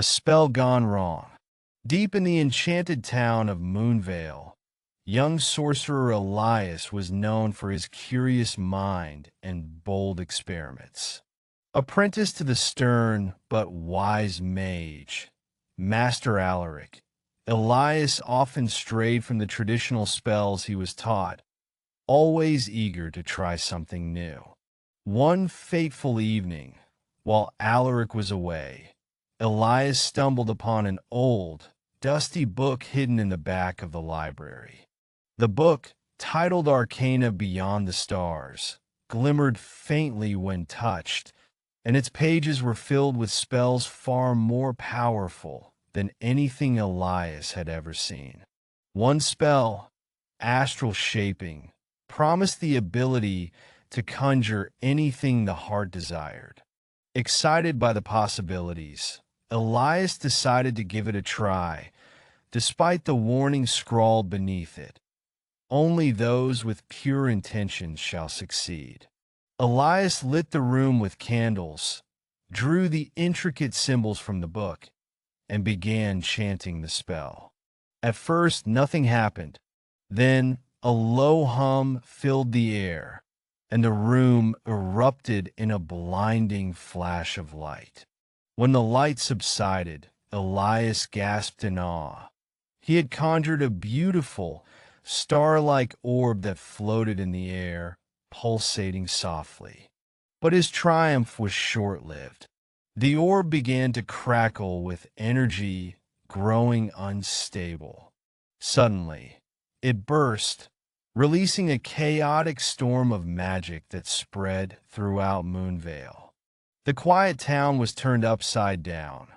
A spell gone wrong. Deep in the enchanted town of Moonvale, young sorcerer Elias was known for his curious mind and bold experiments. Apprentice to the stern but wise mage, Master Alaric, Elias often strayed from the traditional spells he was taught, always eager to try something new. One fateful evening, while Alaric was away, Elias stumbled upon an old, dusty book hidden in the back of the library. The book, titled Arcana Beyond the Stars, glimmered faintly when touched, and its pages were filled with spells far more powerful than anything Elias had ever seen. One spell, astral shaping, promised the ability to conjure anything the heart desired. Excited by the possibilities, Elias decided to give it a try, despite the warning scrawled beneath it. Only those with pure intentions shall succeed. Elias lit the room with candles, drew the intricate symbols from the book, and began chanting the spell. At first, nothing happened. Then, a low hum filled the air, and the room erupted in a blinding flash of light. When the light subsided, Elias gasped in awe. He had conjured a beautiful, star-like orb that floated in the air, pulsating softly. But his triumph was short-lived. The orb began to crackle with energy growing unstable. Suddenly, it burst, releasing a chaotic storm of magic that spread throughout Moonvale. The quiet town was turned upside down.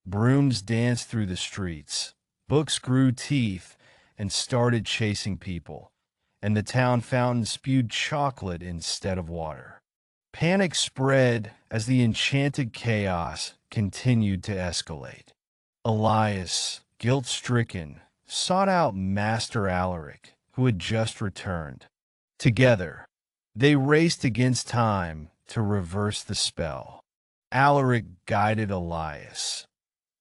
Brooms danced through the streets, books grew teeth and started chasing people, and the town fountain spewed chocolate instead of water. Panic spread as the enchanted chaos continued to escalate. Elias, guilt-stricken, sought out Master Alaric, who had just returned. Together, they raced against time to reverse the spell. Alaric guided Elias,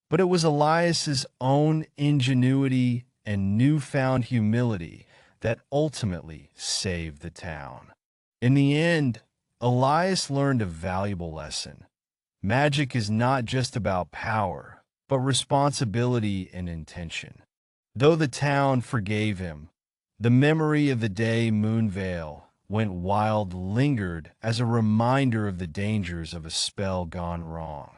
but it was Elias's own ingenuity and newfound humility that ultimately saved the town. In the end, Elias learned a valuable lesson. Magic is not just about power, but responsibility and intention. Though the town forgave him, the memory of the day Moonvale went wild lingered as a reminder of the dangers of a spell gone wrong.